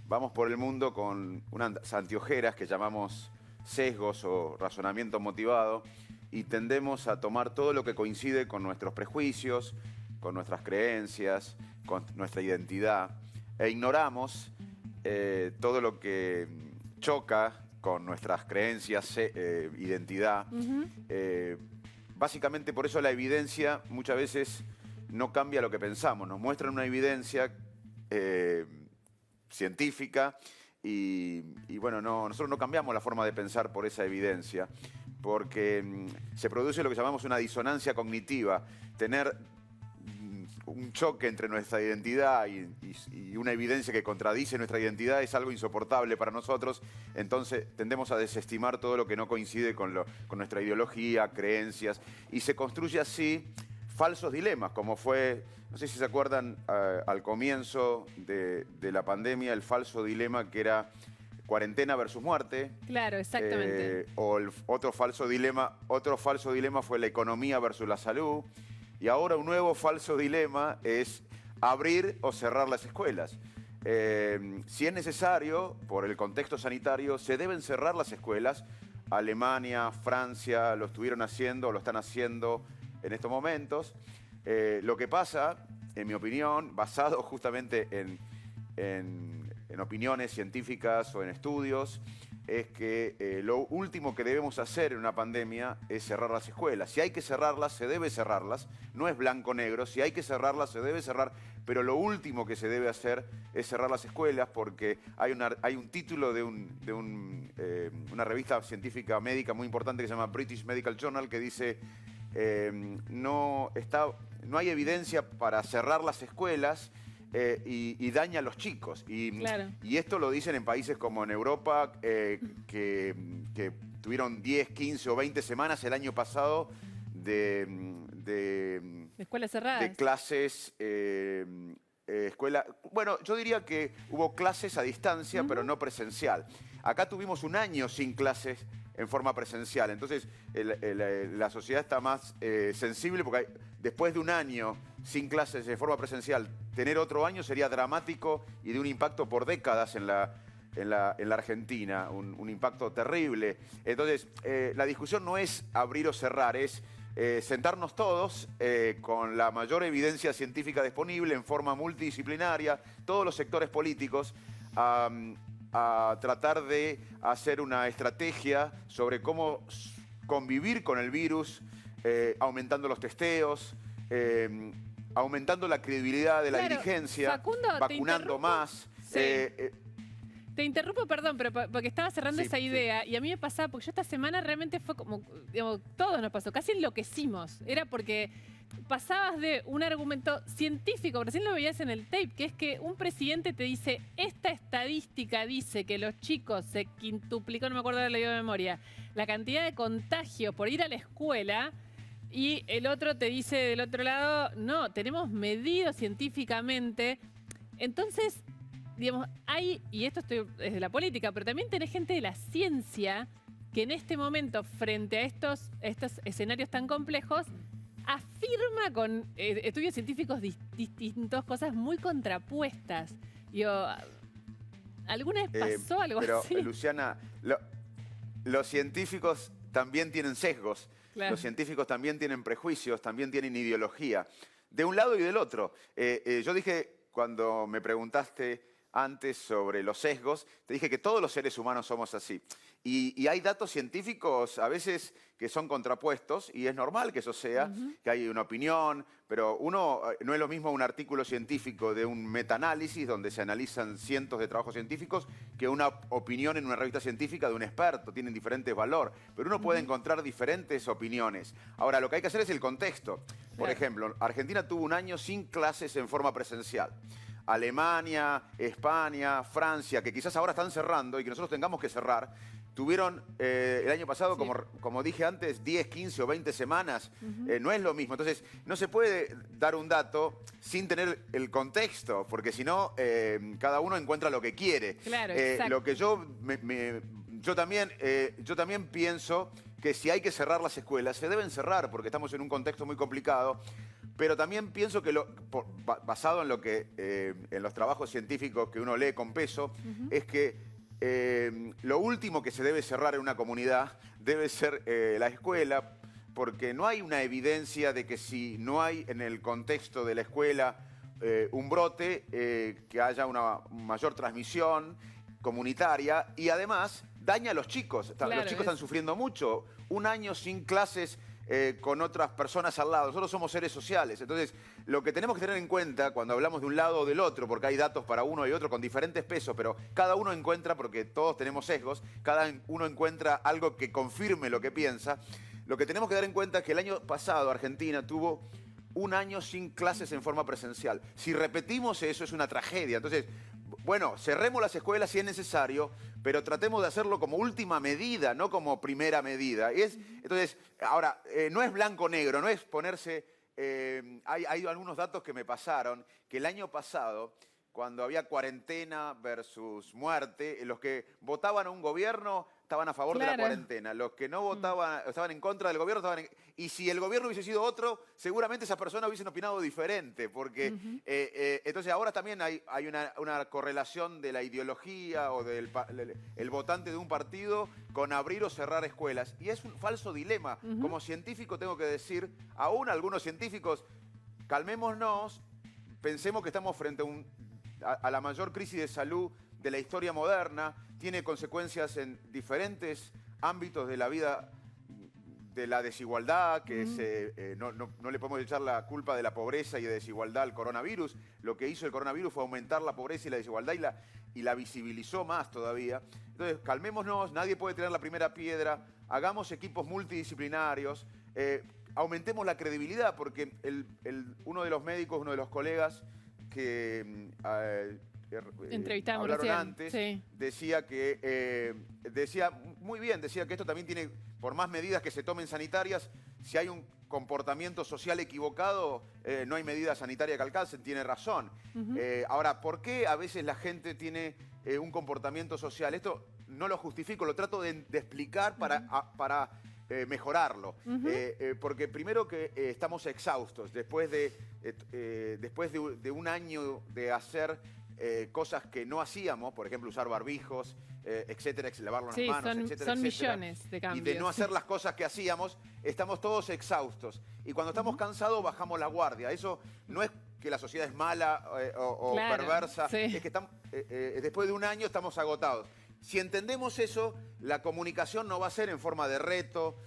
vamos por el mundo con unas anteojeras que llamamos sesgos o razonamiento motivado y tendemos a tomar todo lo que coincide con nuestros prejuicios, con nuestras creencias, con nuestra identidad e ignoramos todo lo que choca con nuestras creencias, identidad. Básicamente por eso la evidencia muchas veces no cambia lo que pensamos, nos muestran una evidencia científica. Y bueno, nosotros no cambiamos la forma de pensar por esa evidencia, porque se produce lo que llamamos una disonancia cognitiva, tener un choque entre nuestra identidad y una evidencia que contradice nuestra identidad es algo insoportable para nosotros, entonces tendemos a desestimar todo lo que no coincide con nuestra ideología, creencias, y se construye así falsos dilemas, como fue, no sé si se acuerdan, al comienzo de la pandemia, el falso dilema que era cuarentena versus muerte. Claro, exactamente. Otro falso dilema fue la economía versus la salud. Y ahora un nuevo falso dilema es abrir o cerrar las escuelas. Si es necesario, por el contexto sanitario, se deben cerrar las escuelas. Alemania, Francia lo estuvieron haciendo, lo están haciendo en estos momentos. Lo que pasa, en mi opinión, basado justamente en opiniones científicas o en estudios, es que lo último que debemos hacer en una pandemia es cerrar las escuelas. Si hay que cerrarlas, se debe cerrarlas. No es blanco-negro. Si hay que cerrarlas, se debe cerrar. Pero lo último que se debe hacer es cerrar las escuelas, porque hay un título de una revista científica médica muy importante que se llama British Medical Journal, que dice no hay evidencia para cerrar las escuelas y daña a los chicos. Y esto lo dicen en países como en Europa, que tuvieron 10, 15 o 20 semanas el año pasado de escuelas cerradas. De clases, bueno, yo diría que hubo clases a distancia, pero no presencial. Acá tuvimos un año sin clases en forma presencial. Entonces, la sociedad está más sensible, porque después de un año sin clases de forma presencial, tener otro año sería dramático y de un impacto por décadas en la Argentina, un impacto terrible. Entonces, la discusión no es abrir o cerrar, es sentarnos todos con la mayor evidencia científica disponible en forma multidisciplinaria, todos los sectores políticos, a tratar de hacer una estrategia sobre cómo convivir con el virus, aumentando los testeos, aumentando la credibilidad de la dirigencia, Facundo, vacunando más. Sí. Te interrumpo, perdón, pero porque estaba cerrando esa idea y a mí me pasaba, porque yo esta semana realmente fue como, digamos, todos nos pasó, casi enloquecimos. Era porque pasabas de un argumento científico, recién lo veías en el tape, que es que un presidente te dice, esta estadística dice que los chicos se quintuplicó, no me acuerdo de la de memoria, la cantidad de contagios por ir a la escuela, y el otro te dice del otro lado, no, tenemos medido científicamente. Entonces, digamos, hay, y esto estoy desde la política, pero también tenés gente de la ciencia que en este momento, frente a estos escenarios tan complejos, afirma con estudios científicos distintos cosas muy contrapuestas. ¿Alguna vez pasó algo así? Pero, Luciana, los científicos también tienen sesgos. Claro. Los científicos también tienen prejuicios, también tienen ideología. De un lado y del otro. Yo dije, cuando me preguntaste antes sobre los sesgos, te dije que todos los seres humanos somos así. Y hay datos científicos a veces que son contrapuestos, y es normal que eso sea, que hay una opinión, pero no es lo mismo un artículo científico de un metaanálisis donde se analizan cientos de trabajos científicos que una opinión en una revista científica de un experto. Tienen diferente valor, pero uno puede encontrar diferentes opiniones. Ahora, lo que hay que hacer es el contexto. Por ejemplo, Argentina tuvo un año sin clases en forma presencial. Alemania, España, Francia, que quizás ahora están cerrando y que nosotros tengamos que cerrar, tuvieron el año pasado, como dije antes, 10, 15 o 20 semanas. No es lo mismo. Entonces, no se puede dar un dato sin tener el contexto, porque si no, cada uno encuentra lo que quiere. Claro, lo que yo también pienso que si hay que cerrar las escuelas, se deben cerrar, porque estamos en un contexto muy complicado. Pero también pienso que, basado en en los trabajos científicos que uno lee con peso, es que lo último que se debe cerrar en una comunidad debe ser la escuela, porque no hay una evidencia de que si no hay en el contexto de la escuela un brote, que haya una mayor transmisión comunitaria, y además daña a los chicos. Claro, los chicos están sufriendo mucho. Un año sin clases con otras personas al lado. Nosotros somos seres sociales. Entonces, lo que tenemos que tener en cuenta cuando hablamos de un lado o del otro, porque hay datos para uno y otro con diferentes pesos, pero cada uno encuentra, porque todos tenemos sesgos, cada uno encuentra algo que confirme lo que piensa. Lo que tenemos que dar en cuenta es que el año pasado Argentina tuvo un año sin clases en forma presencial. Si repetimos eso, es una tragedia. Entonces, bueno, cerremos las escuelas si es necesario, pero tratemos de hacerlo como última medida, no como primera medida. Entonces, ahora, no es blanco-negro, no es ponerse... hay algunos datos que me pasaron, que el año pasado, cuando había cuarentena versus muerte, los que votaban a un gobierno estaban a favor de la cuarentena, los que no votaban, estaban en contra del gobierno, y si el gobierno hubiese sido otro, seguramente esas personas hubiesen opinado diferente, porque entonces ahora también hay una correlación de la ideología o del el votante de un partido con abrir o cerrar escuelas, y es un falso dilema. Como científico tengo que decir, aún algunos científicos, calmémonos, pensemos que estamos frente a la mayor crisis de salud de la historia moderna, tiene consecuencias en diferentes ámbitos de la vida, de la desigualdad, que no le podemos echar la culpa de la pobreza y de desigualdad al coronavirus. Lo que hizo el coronavirus fue aumentar la pobreza y la desigualdad y la visibilizó más todavía. Entonces, calmémonos, nadie puede tirar la primera piedra, hagamos equipos multidisciplinarios, aumentemos la credibilidad, porque uno de los médicos, uno de los colegas que entrevistamos hablaron recién, antes, decía que esto también tiene, por más medidas que se tomen sanitarias, si hay un comportamiento social equivocado, no hay medida sanitaria que alcancen, tiene razón. Ahora, ¿por qué a veces la gente tiene un comportamiento social? Esto no lo justifico, lo trato de explicar para mejorarlo. Porque primero que estamos exhaustos, después de un año de hacer cosas que no hacíamos, por ejemplo, usar barbijos, etcétera, lavarnos las manos, etcétera, son etcétera, millones de cambios. y de no hacer las cosas que hacíamos, estamos todos exhaustos. Y cuando estamos cansados, bajamos la guardia. Eso no es que la sociedad es mala o perversa, es que después de un año estamos agotados. Si entendemos eso, la comunicación no va a ser en forma de reto,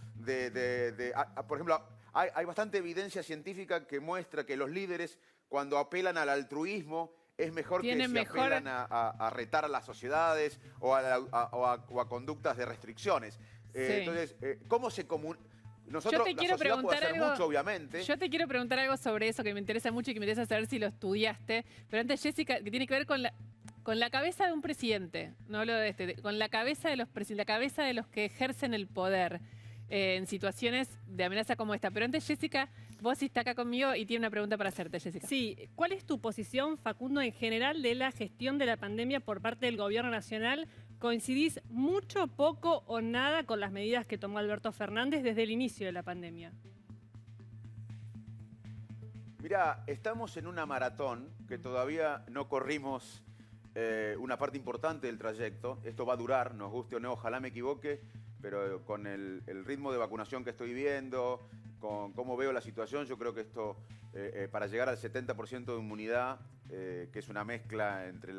por ejemplo, hay bastante evidencia científica que muestra que los líderes, cuando apelan al altruismo, es mejor que si apelan a retar a las sociedades o a conductas de restricciones. Entonces, ¿cómo se comunica? Nosotros, la sociedad puede hacer mucho, obviamente. Yo te quiero preguntar algo sobre eso que me interesa mucho y que me interesa saber si lo estudiaste. Pero antes, Jessica, que tiene que ver con la cabeza de un presidente, no hablo de con la cabeza de los que ejercen el poder en situaciones de amenaza como esta. Pero antes, Jessica, vos estás acá conmigo y tiene una pregunta para hacerte, Jessica. Sí, ¿cuál es tu posición, Facundo, en general de la gestión de la pandemia por parte del gobierno nacional? ¿Coincidís mucho, poco o nada con las medidas que tomó Alberto Fernández desde el inicio de la pandemia? Mirá, estamos en una maratón que todavía no corrimos una parte importante del trayecto. Esto va a durar, nos guste o no, ojalá me equivoque, pero con el ritmo de vacunación que estoy viendo, con cómo veo la situación, yo creo que esto, para llegar al 70% de inmunidad, que es una mezcla entre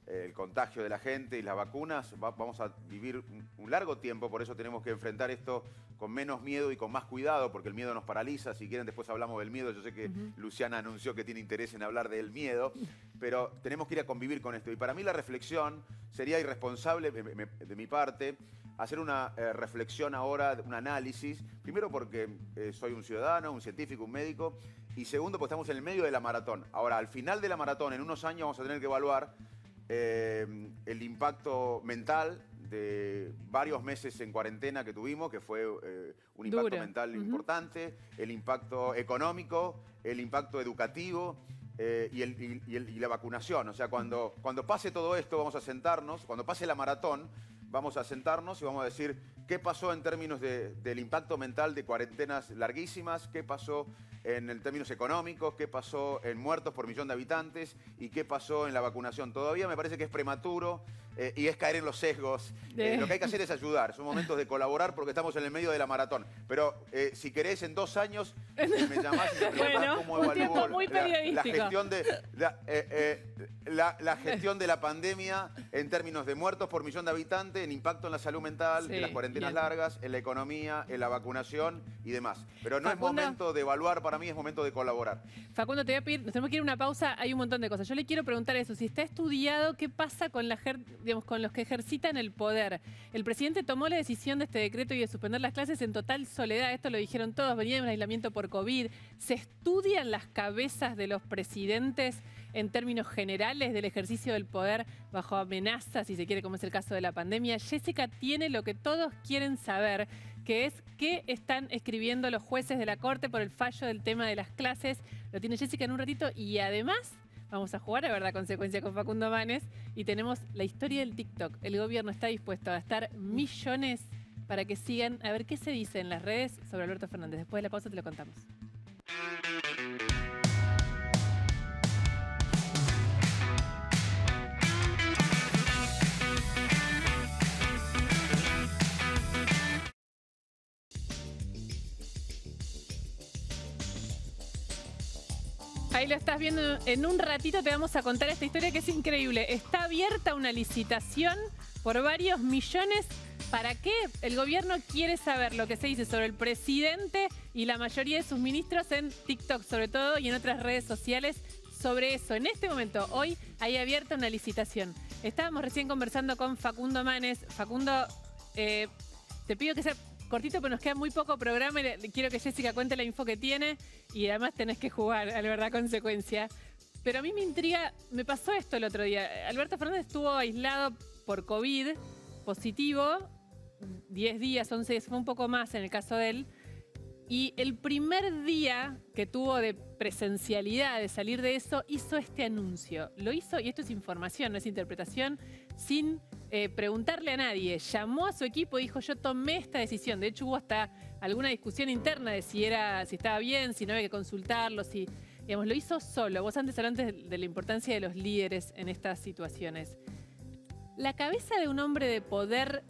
el contagio de la gente y las vacunas, vamos a vivir un largo tiempo, por eso tenemos que enfrentar esto con menos miedo y con más cuidado, porque el miedo nos paraliza. Si quieren después hablamos del miedo, yo sé que Luciana anunció que tiene interés en hablar del miedo, pero tenemos que ir a convivir con esto. Y para mí la reflexión sería irresponsable de mi parte hacer una reflexión ahora, un análisis, primero porque soy un ciudadano, un científico, un médico, y segundo porque estamos en el medio de la maratón. Ahora, al final de la maratón, en unos años vamos a tener que evaluar el impacto mental de varios meses en cuarentena que tuvimos, que fue un impacto mental importante, el impacto económico, el impacto educativo y la vacunación. O sea, cuando pase todo esto vamos a sentarnos, cuando pase la maratón, vamos a sentarnos y vamos a decir qué pasó en términos del impacto mental de cuarentenas larguísimas, qué pasó en términos económicos, qué pasó en muertos por millón de habitantes y qué pasó en la vacunación. Todavía me parece que es prematuro y es caer en los sesgos. Lo que hay que hacer es ayudar. Son momentos de colaborar porque estamos en el medio de la maratón. Pero si querés, en 2 años me llamás y me preguntás cómo evalúo la gestión de la pandemia en términos de muertos por millón de habitantes, en impacto en la salud mental, en las cuarentenas largas, en la economía, en la vacunación y demás. Pero no es momento de evaluar, para mí es momento de colaborar. Facundo, te voy a pedir, nos tenemos que ir a una pausa, hay un montón de cosas. Yo le quiero preguntar eso, si está estudiado qué pasa con con los que ejercitan el poder. El presidente tomó la decisión de este decreto y de suspender las clases en total soledad, esto lo dijeron todos, venía de un aislamiento por COVID. ¿Se estudian las cabezas de los presidentes en términos generales del ejercicio del poder bajo amenaza, si se quiere, como es el caso de la pandemia? Jessica tiene lo que todos quieren saber, que es qué están escribiendo los jueces de la Corte por el fallo del tema de las clases. Lo tiene Jessica en un ratito y además Vamos a jugar a Verdad Consecuencia con Facundo Manes y tenemos la historia del TikTok. El gobierno está dispuesto a gastar millones para que sigan a ver qué se dice en las redes sobre Alberto Fernández. Después de la pausa te lo contamos. Ahí lo estás viendo, en un ratito te vamos a contar esta historia que es increíble. Está abierta una licitación por varios millones. ¿Para qué? El gobierno quiere saber lo que se dice sobre el presidente y la mayoría de sus ministros en TikTok, sobre todo, y en otras redes sociales sobre eso. En este momento, hoy, hay abierta una licitación. Estábamos recién conversando con Facundo Manes. Facundo, te pido que sea cortito, pero nos queda muy poco programa y quiero que Jessica cuente la info que tiene y además tenés que jugar a la Verdad Consecuencia. Pero a mí me intriga, me pasó esto el otro día. Alberto Fernández estuvo aislado por COVID, positivo, 10 días, 11 días, fue un poco más en el caso de él. Y el primer día que tuvo de presencialidad, de salir de eso, hizo este anuncio. Lo hizo, y esto es información, no es interpretación, sin preguntarle a nadie. Llamó a su equipo y dijo, yo tomé esta decisión. De hecho, hubo hasta alguna discusión interna de si estaba bien, si no había que consultarlo, si, digamos, lo hizo solo. Vos antes hablaste de la importancia de los líderes en estas situaciones. La cabeza de un hombre de poder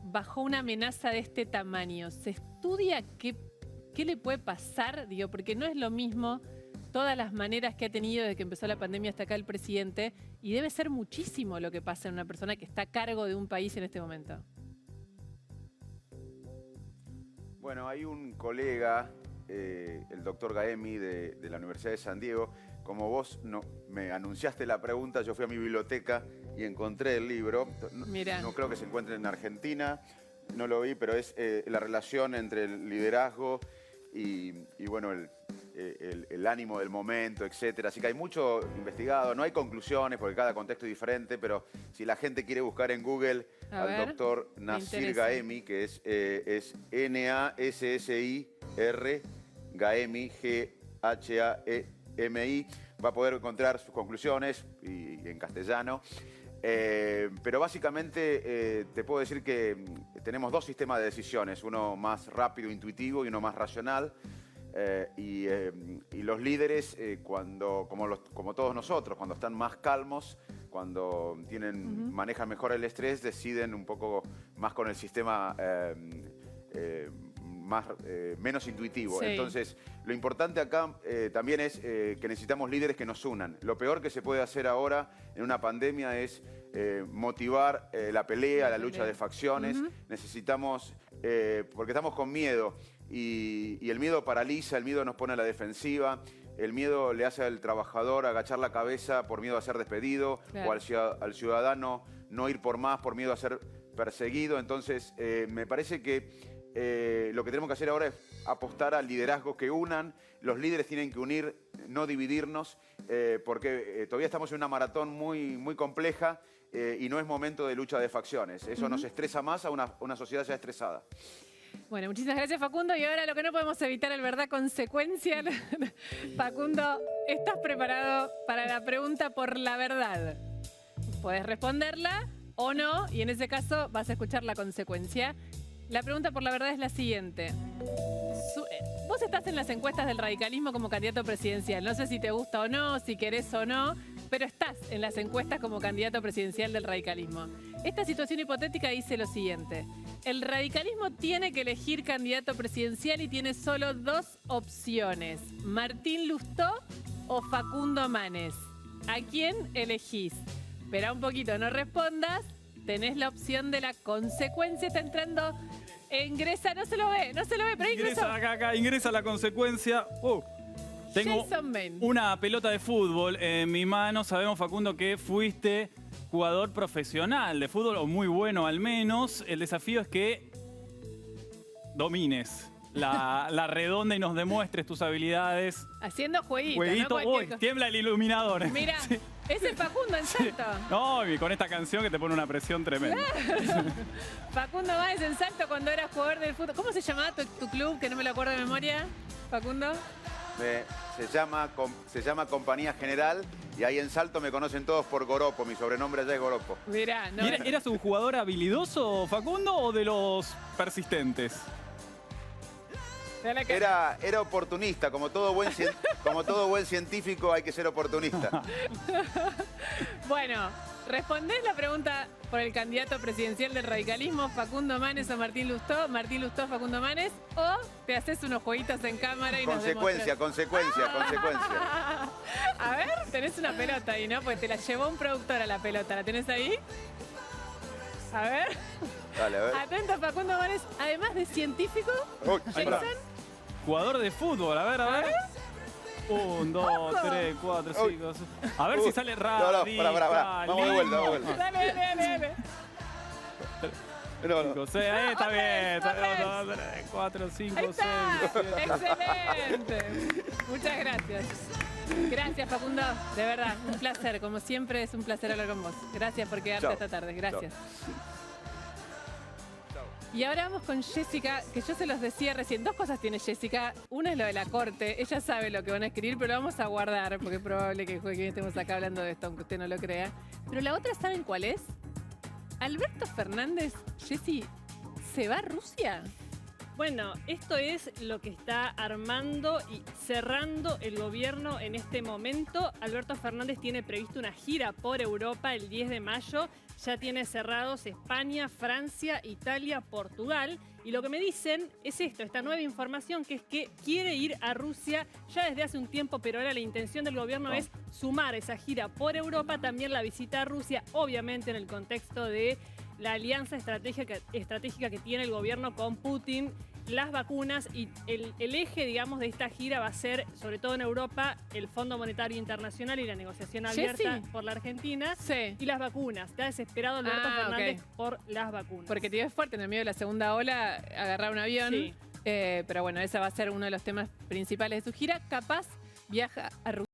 bajo una amenaza de este tamaño, ¿se estudia qué le puede pasar? Digo, porque no es lo mismo todas las maneras que ha tenido desde que empezó la pandemia hasta acá el presidente, y debe ser muchísimo lo que pasa en una persona que está a cargo de un país en este momento. Bueno, hay un colega, el doctor Gaemi de la Universidad de San Diego. Como vos me anunciaste la pregunta, yo fui a mi biblioteca y encontré el libro. Mirá. No creo que se encuentre en Argentina, no lo vi, pero es la relación entre el liderazgo y bueno, el ánimo del momento, etcétera. Así que hay mucho investigado, no hay conclusiones porque cada contexto es diferente, pero si la gente quiere buscar en Google al doctor Nassir Gaemi, que es Nassir Gaemi, G-H-A-E-M-I, va a poder encontrar sus conclusiones y en castellano. Pero básicamente te puedo decir que tenemos dos sistemas de decisiones, uno más rápido, intuitivo y uno más racional. Y los líderes, como todos nosotros, cuando están más calmos, cuando manejan mejor el estrés, deciden un poco más con el sistema menos intuitivo. Sí. Entonces, lo importante acá también es que necesitamos líderes que nos unan. Lo peor que se puede hacer ahora en una pandemia es motivar la pelea, la lucha de facciones. Necesitamos, porque estamos con miedo y el miedo paraliza, el miedo nos pone a la defensiva. El miedo le hace al trabajador agachar la cabeza por miedo a ser despedido, o al ciudadano no ir por más por miedo a ser perseguido. Entonces, me parece que lo que tenemos que hacer ahora es apostar a liderazgos que unan. Los líderes tienen que unir, no dividirnos, porque todavía estamos en una maratón muy, muy compleja y no es momento de lucha de facciones. Eso nos estresa más a una sociedad ya estresada. Bueno, muchísimas gracias, Facundo. Y ahora lo que no podemos evitar, el Verdad Consecuencia. Facundo, ¿estás preparado para la pregunta por la verdad? Podés responderla o no, y en ese caso vas a escuchar la consecuencia. La pregunta por la verdad es la siguiente. Vos estás en las encuestas del radicalismo como candidato presidencial. No sé si te gusta o no, si querés o no, pero estás en las encuestas como candidato presidencial del radicalismo. Esta situación hipotética dice lo siguiente. El radicalismo tiene que elegir candidato presidencial y tiene solo dos opciones. Martín Lustó o Facundo Manes. ¿A quién elegís? Espera un poquito, no respondas. Tenés la opción de la consecuencia. Está entrando. Ingresa, no se lo ve, pero ingresa acá, ingresa la consecuencia. Tengo una pelota de fútbol en mi mano. Sabemos, Facundo, que fuiste jugador profesional de fútbol, o muy bueno al menos. El desafío es que domines la redonda y nos demuestres tus habilidades. Haciendo jueguito. Jueguito, ¿no? uy, tiembla el iluminador. Mira, sí. Ese es Facundo en Salto. No, y con esta canción que te pone una presión tremenda. Facundo Manes en Salto cuando eras jugador del fútbol. ¿Cómo se llamaba tu club? Que no me lo acuerdo de memoria, Facundo. Se llama Compañía General y ahí en Salto me conocen todos por Goropo. Mi sobrenombre allá es Goropo. Mirá, no. ¿Eras un jugador habilidoso, Facundo, o de los persistentes? Era oportunista. Como todo buen científico hay que ser oportunista. Bueno, ¿respondés la pregunta por el candidato presidencial del radicalismo, Facundo Manes o Martín Lustó? Martín Lustó, Facundo Manes. ¿O te haces unos jueguitos en cámara y consecuencia. A ver, tenés una pelota ahí, ¿no? Porque te la llevó un productor a la pelota. ¿La tenés ahí? A ver. Dale, a ver. Atento, Facundo Manes. Además de científico, Jason. Jugador de fútbol, a ver. 1, 2, 3, 4, 5, 6. A ver si sale rápido. No, para. Vamos de vuelta. Dale. 5, 6, ahí está bien. 1, 2, 3, 4, 5, 6. Excelente. Muchas gracias. Gracias, Facundo. De verdad, un placer. Como siempre, es un placer hablar con vos. Gracias por quedarte esta tarde. Gracias. Y ahora vamos con Jessica, que yo se los decía recién. Dos cosas tiene Jessica. Una es lo de la corte. Ella sabe lo que van a escribir, pero lo vamos a guardar, porque es probable que estemos acá hablando de esto, aunque usted no lo crea. Pero la otra, ¿saben cuál es? Alberto Fernández, Jessy, ¿se va a Rusia? Bueno, esto es lo que está armando y cerrando el gobierno en este momento. Alberto Fernández tiene previsto una gira por Europa el 10 de mayo. Ya tiene cerrados España, Francia, Italia, Portugal. Y lo que me dicen es esto, esta nueva información, que es que quiere ir a Rusia ya desde hace un tiempo, pero ahora la intención del gobierno es sumar esa gira por Europa, también la visita a Rusia, obviamente en el contexto de la alianza estratégica que tiene el gobierno con Putin, las vacunas y el eje, digamos, de esta gira va a ser, sobre todo en Europa, el Fondo Monetario Internacional y la negociación abierta por la Argentina y las vacunas. Está desesperado Alberto Fernández por las vacunas. Porque te dio fuerte en el medio de la segunda ola agarrar un avión. Sí. Pero bueno, ese va a ser uno de los temas principales de su gira. Capaz viaja a Rusia.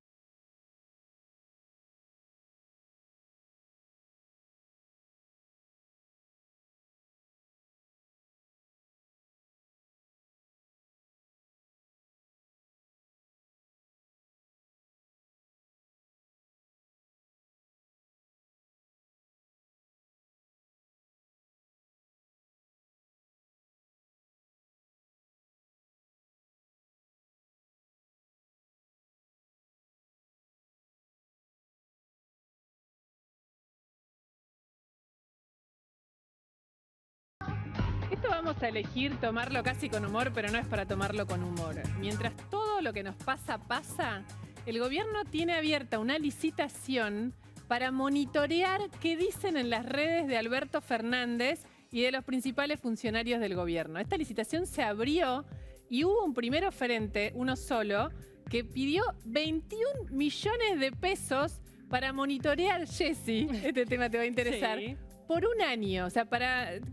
Esto vamos a elegir tomarlo casi con humor, pero no es para tomarlo con humor. Mientras todo lo que nos pasa, el gobierno tiene abierta una licitación para monitorear qué dicen en las redes de Alberto Fernández y de los principales funcionarios del gobierno. Esta licitación se abrió y hubo un primer oferente, uno solo, que pidió 21 millones de pesos para monitorear, Jessy, este tema te va a interesar, por un año. O sea,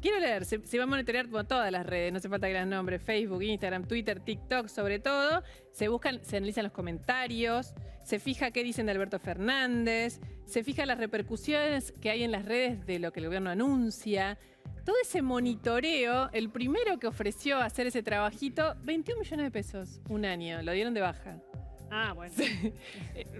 quiero leer, se va a monitorear por todas las redes, no hace falta que las nombres, Facebook, Instagram, Twitter, TikTok, sobre todo. Se analizan los comentarios, se fija qué dicen de Alberto Fernández, se fija las repercusiones que hay en las redes de lo que el gobierno anuncia. Todo ese monitoreo, el primero que ofreció hacer ese trabajito, 21 millones de pesos, un año, lo dieron de baja. Ah, bueno.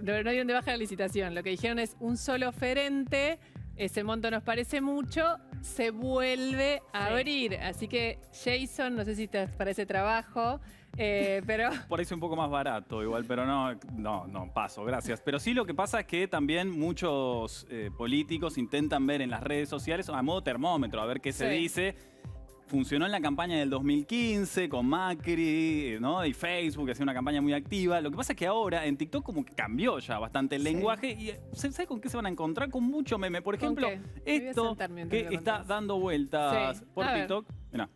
No dieron de baja la licitación, lo que dijeron es un solo oferente, ese monto nos parece mucho, se vuelve a abrir. Así que, Jason, no sé si te parece trabajo, pero... Parece un poco más barato igual, pero no, paso, gracias. Pero sí lo que pasa es que también muchos políticos intentan ver en las redes sociales a modo termómetro, a ver qué se dice. Funcionó en la campaña del 2015 con Macri, ¿no? Y Facebook, que hacía una campaña muy activa. Lo que pasa es que ahora en TikTok como que cambió ya bastante el lenguaje. Y ¿sabes con qué se van a encontrar? Con mucho meme. Por ejemplo, esto que está dando vueltas por TikTok. Mirá.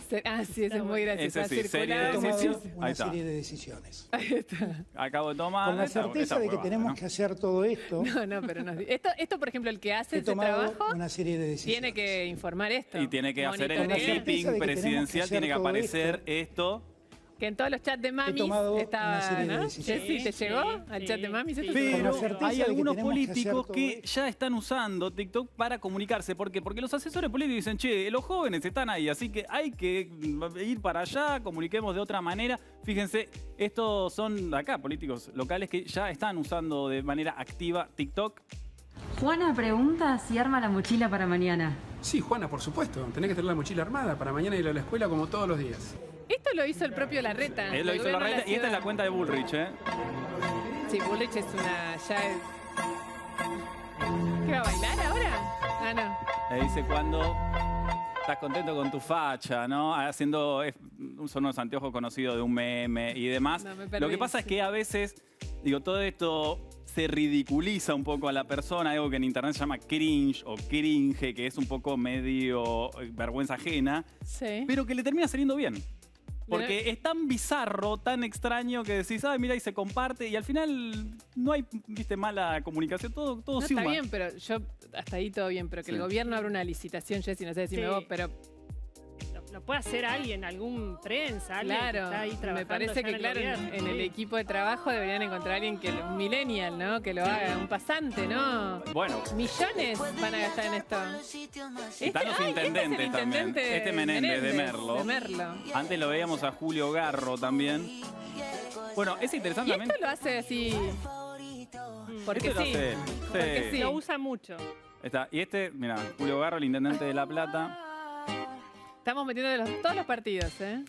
Sí, eso es muy gracioso. He tomado una serie de decisiones. Ahí está. Acabo de tomar. Con la certeza de que tenemos que hacer todo esto. No, pero no. Esto, por ejemplo, el que hace ese trabajo una serie de decisiones. Tiene que informar esto. Y tiene que hacer el clipping presidencial, tiene que aparecer esto. Que en todos los chats de mamis estaba, ¿no? Jessy, ¿te llegó al chat de mamis? Pero hay algunos políticos que ya están usando TikTok para comunicarse. ¿Por qué? Porque los asesores políticos dicen, che, los jóvenes están ahí, así que hay que ir para allá, comuniquemos de otra manera. Fíjense, estos son acá políticos locales que ya están usando de manera activa TikTok. Juana pregunta si arma la mochila para mañana. Sí, Juana, por supuesto. Tenés que tener la mochila armada para mañana ir a la escuela como todos los días. Esto lo hizo el propio Larreta. Él lo hizo Larreta y esta es la cuenta de Bullrich, ¿eh? Sí, Bullrich es una... ¿Qué va a bailar ahora? Ah, no. Le dice cuando estás contento con tu facha, ¿no? Haciendo... Son unos anteojos conocidos de un meme y demás. No, me perdí, lo que pasa es que a veces, digo, todo esto se ridiculiza un poco a la persona, algo que en internet se llama cringe o cringe, que es un poco medio vergüenza ajena, pero que le termina saliendo bien. Porque es tan bizarro, tan extraño que decís, ay, mira, y se comparte, y al final no hay, viste, mala comunicación, todo no, suma. está bien, pero yo, hasta ahí todo bien, pero que el gobierno abra una licitación, Jessy, no sé decirme vos, pero... Lo puede hacer alguien, algún prensa, alguien que está ahí trabajando. Me parece que, claro, en el equipo de trabajo deberían encontrar a alguien que un millennial, ¿no? Que lo haga, un pasante, ¿no? Bueno. Millones van a gastar en esto. Están los intendentes también. Este Menéndez de Merlo. Antes lo veíamos a Julio Garro también. Bueno, es interesante también. Y esto lo hace así... Porque Esto sí. lo hace él. Porque sí. Lo usa mucho. Está. Y este, mira, Julio Garro, el intendente de La Plata. Estamos metiendo todos los partidos, ¿eh?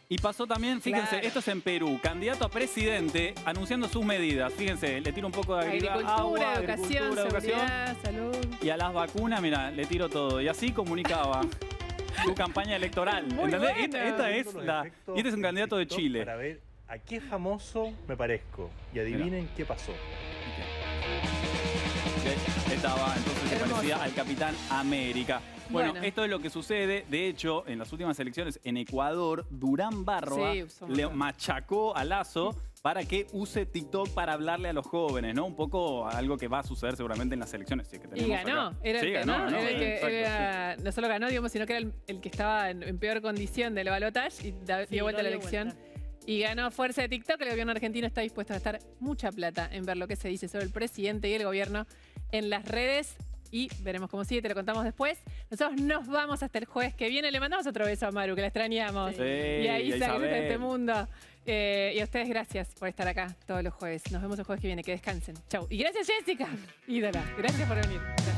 Y pasó también, fíjense, Claro. esto es en Perú, candidato a presidente anunciando sus medidas. Fíjense, le tiro un poco de Agricultura, agua, educación, seguridad, salud. Y a las vacunas, mira, le tiro todo. Y así comunicaba su campaña electoral. Muy ¿Entendés? bueno. Esta es la... Y este es un candidato de Chile. Para ver a qué famoso me parezco. Y adivinen qué pasó. Estaba, entonces se Hermoso. parecía al Capitán América. Bueno, Bueno. esto es lo que sucede. De hecho, en las últimas elecciones en Ecuador, Durán Barba Sí, usó le mucho. machacó a Lazo para que use TikTok para hablarle a los jóvenes, ¿no? Un poco algo que va a suceder seguramente en las elecciones. Sí, que Y tenemos ganó. acá. Era el Sí, que, ganó, ¿no? ganó, Era el que exacto, era- no solo ganó, digamos, sino que era el que estaba en peor condición del balotaje y dio vuelta a la elección. Y ganó fuerza de TikTok. El gobierno argentino está dispuesto a gastar mucha plata en ver lo que se dice sobre el presidente y el gobierno en las redes. Y veremos cómo sigue, te lo contamos después. Nosotros nos vamos hasta el jueves que viene. Le mandamos otro beso a Maru, que la extrañamos. Sí, y a y a Isa, que es de Isabel. este mundo. Y a ustedes gracias por estar acá todos los jueves. Nos vemos el jueves que viene. Que descansen. Chau. Y gracias, Jessica. Ídola. Gracias por venir. Gracias.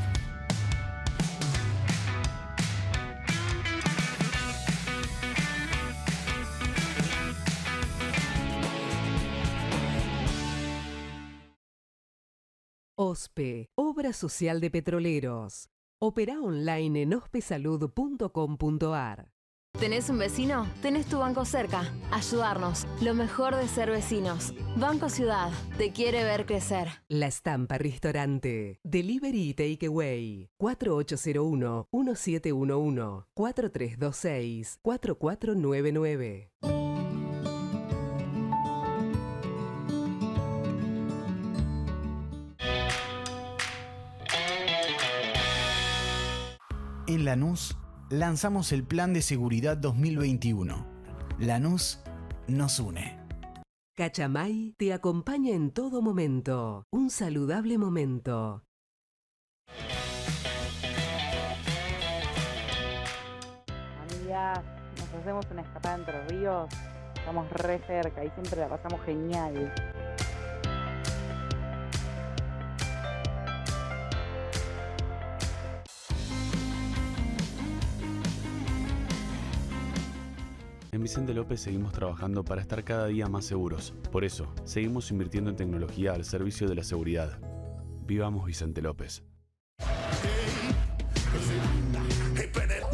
OSPE, Obra Social de Petroleros. Opera online en ospesalud.com.ar. ¿Tenés un vecino? Tenés tu banco cerca. Ayudarnos. Lo mejor de ser vecinos. Banco Ciudad. Te quiere ver crecer. La Estampa Restaurante. Delivery y Takeaway. 4801-1711. 4326-4499. En Lanús lanzamos el Plan de Seguridad 2021. Lanús nos une. Cachamay te acompaña en todo momento. Un saludable momento. Amigas, nos hacemos una escapada entre ríos. Estamos re cerca y siempre la pasamos genial. En Vicente López seguimos trabajando para estar cada día más seguros. Por eso, seguimos invirtiendo en tecnología al servicio de la seguridad. Vivamos Vicente López.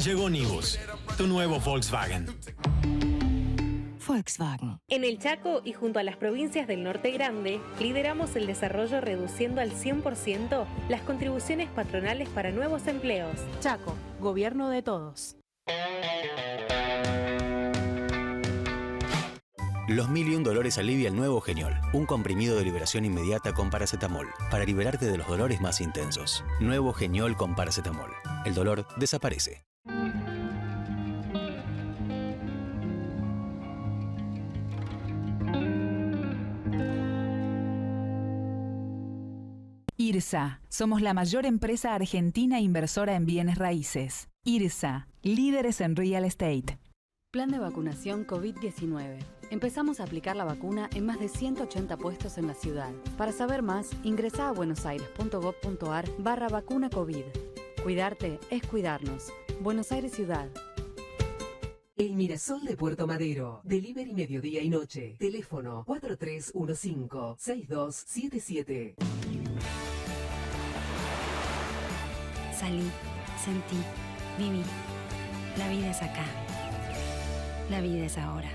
Llegó Nibus, tu nuevo Volkswagen. Volkswagen. En el Chaco y junto a las provincias del Norte Grande, lideramos el desarrollo reduciendo al 100% las contribuciones patronales para nuevos empleos. Chaco, gobierno de todos. Los 1001 dolores alivia el nuevo Geniol, un comprimido de liberación inmediata con paracetamol, para liberarte de los dolores más intensos. Nuevo Geniol con paracetamol. El dolor desaparece. IRSA. Somos la mayor empresa argentina inversora en bienes raíces. IRSA. Líderes en real estate. Plan de vacunación COVID-19. Empezamos a aplicar la vacuna en más de 180 puestos en la ciudad. Para saber más, ingresá a buenosaires.gov.ar/vacuna COVID. Cuidarte es cuidarnos. Buenos Aires Ciudad. El Mirasol de Puerto Madero. Delivery mediodía y noche. Teléfono 4315-6277. Salí, sentí, viví. La vida es acá. La vida es ahora.